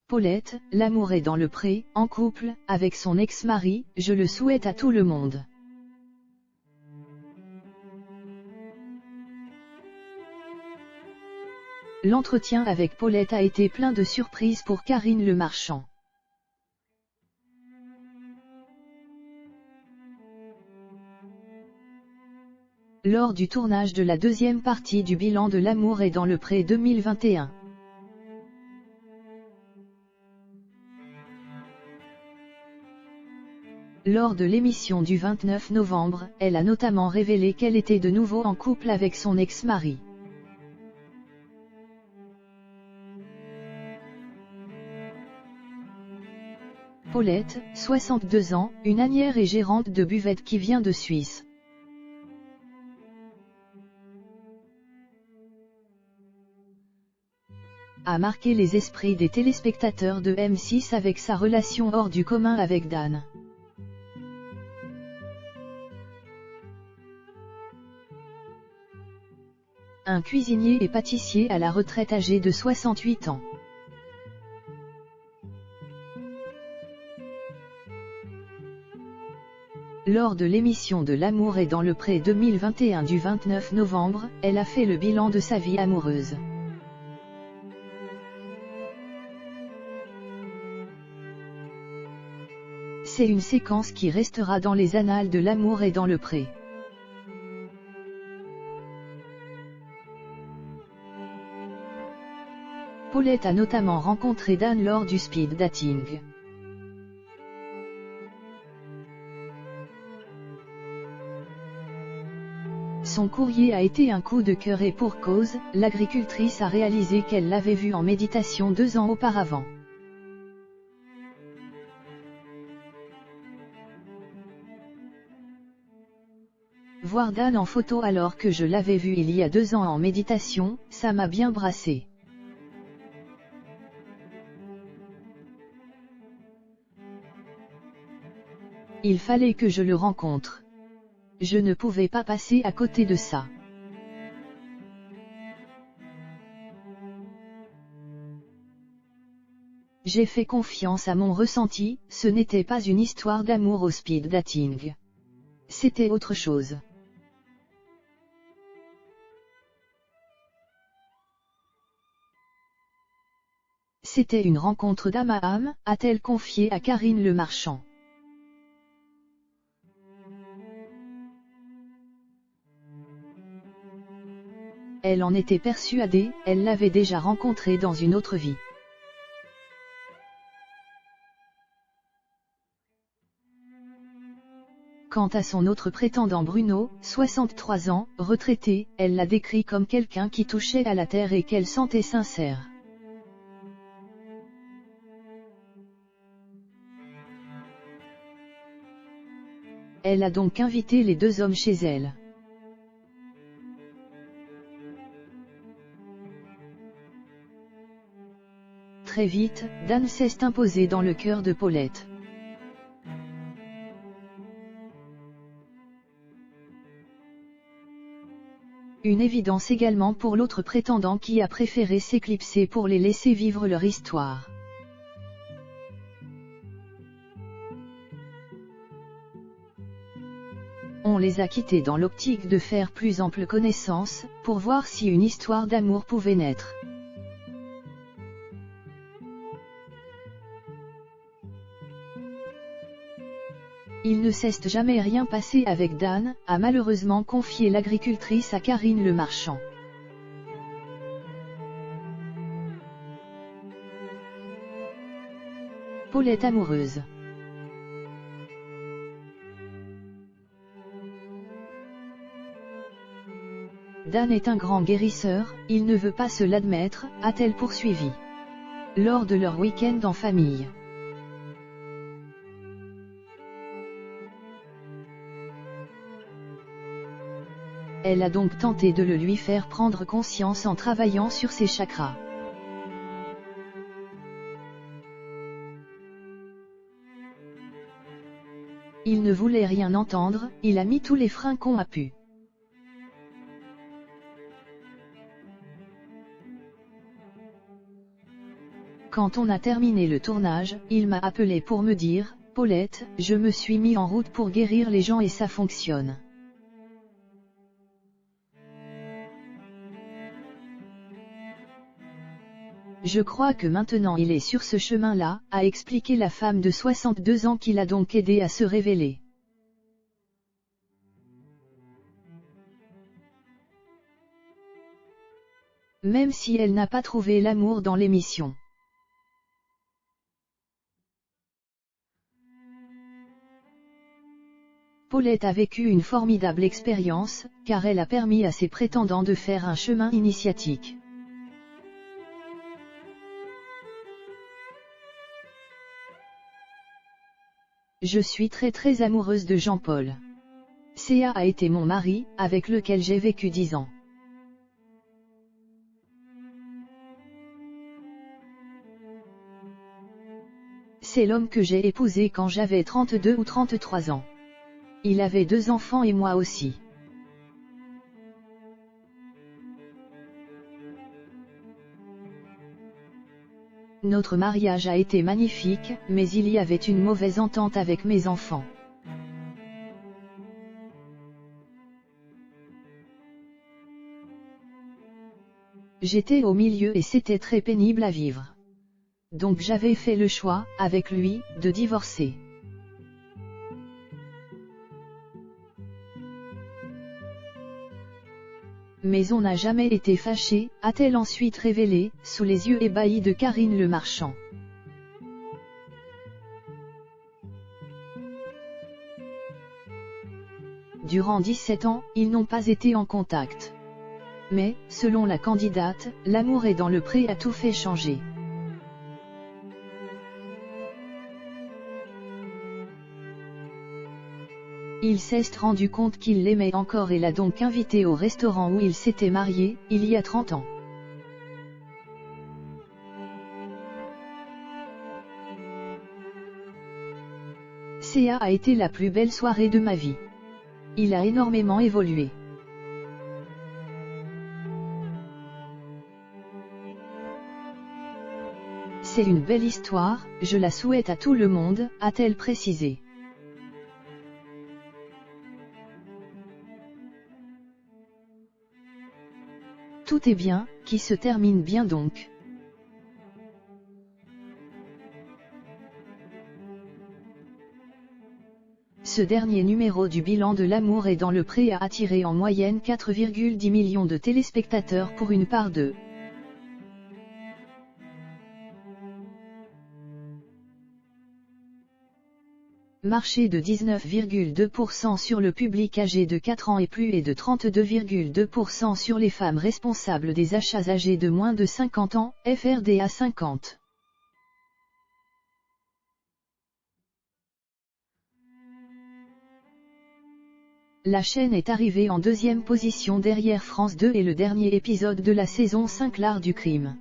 Paulette, l'amour est dans le pré, en couple, avec son ex-mari, je le souhaite à tout le monde. L'entretien avec Paulette a été plein de surprises pour Karine Le Marchand. Lors du tournage de la deuxième partie du bilan de l'amour est dans le pré 2021. Lors de l'émission du 29 novembre, elle a notamment révélé qu'elle était de nouveau en couple avec son ex-mari. Paulette, 62 ans, une ânière et gérante de buvette qui vient de Suisse. A marqué les esprits des téléspectateurs de M6 avec sa relation hors du commun avec Dan. Un cuisinier et pâtissier à la retraite âgé de 68 ans. Lors de l'émission de L'amour est dans le pré 2021 du 29 novembre, elle a fait le bilan de sa vie amoureuse. C'est une séquence qui restera dans les annales de L'amour est dans le pré. Paulette a notamment rencontré Dan lors du speed dating. Son courrier a été un coup de cœur et pour cause, l'agricultrice a réalisé qu'elle l'avait vu en méditation 2 ans auparavant. Voir Dan en photo alors que je l'avais vu il y a 2 ans en méditation, ça m'a bien brassé. Il fallait que je le rencontre. Je ne pouvais pas passer à côté de ça. J'ai fait confiance à mon ressenti, ce n'était pas une histoire d'amour au speed dating. C'était autre chose. C'était une rencontre d'âme à âme, a-t-elle confié à Karine Le Marchand. Elle en était persuadée, elle l'avait déjà rencontré dans une autre vie. Quant à son autre prétendant Bruno, 63 ans, retraité, elle l'a décrit comme quelqu'un qui touchait à la terre et qu'elle sentait sincère. Elle a donc invité les 2 hommes chez elle. Très vite, Dan s'est imposé dans le cœur de Paulette. Une évidence également pour l'autre prétendant qui a préféré s'éclipser pour les laisser vivre leur histoire. On les a quittés dans l'optique de faire plus ample connaissance, pour voir si une histoire d'amour pouvait naître. Il ne s'est jamais rien passé avec Dan, a malheureusement confié l'agricultrice à Karine Le Marchand. Paulette amoureuse. Dan est un grand guérisseur, il ne veut pas se l'admettre, a-t-elle poursuivi. Lors de leur week-end en famille. Elle a donc tenté de le lui faire prendre conscience en travaillant sur ses chakras. Il ne voulait rien entendre, il a mis tous les freins qu'on a pu. Quand on a terminé le tournage, il m'a appelé pour me dire, « Paulette, je me suis mis en route pour guérir les gens et ça fonctionne. » Je crois que maintenant il est sur ce chemin-là, a expliqué la femme de 62 ans qui l'a donc aidé à se révéler. Même si elle n'a pas trouvé l'amour dans l'émission. Paulette a vécu une formidable expérience, car elle a permis à ses prétendants de faire un chemin initiatique. Je suis très amoureuse de Jean-Paul. Céa a été mon mari, avec lequel j'ai vécu 10 ans. C'est l'homme que j'ai épousé quand j'avais 32 ou 33 ans. Il avait 2 enfants et moi aussi. Notre mariage a été magnifique, mais il y avait une mauvaise entente avec mes enfants. J'étais au milieu et c'était très pénible à vivre. Donc j'avais fait le choix, avec lui, de divorcer. Mais on n'a jamais été fâchés, a-t-elle ensuite révélé, sous les yeux ébahis de Karine Le Marchand. Durant 17 ans, ils n'ont pas été en contact. Mais, selon la candidate, l'amour est dans le pré a tout fait changer. Il s'est rendu compte qu'il l'aimait encore et l'a donc invité au restaurant où il s'était marié, il y a 30 ans. Céa a été la plus belle soirée de ma vie. Il a énormément évolué. C'est une belle histoire, je la souhaite à tout le monde, a-t-elle précisé. Tout est bien, qui se termine bien donc. Ce dernier numéro du bilan de l'amour est dans le pré a attiré en moyenne 4,10 millions de téléspectateurs pour une part de marché de 19,2% sur le public âgé de 4 ans et plus et de 32,2% sur les femmes responsables des achats âgées de moins de 50 ans, FRDA 50. La chaîne est arrivée en 2e position derrière France 2 et le dernier épisode de la saison 5 l'art du crime.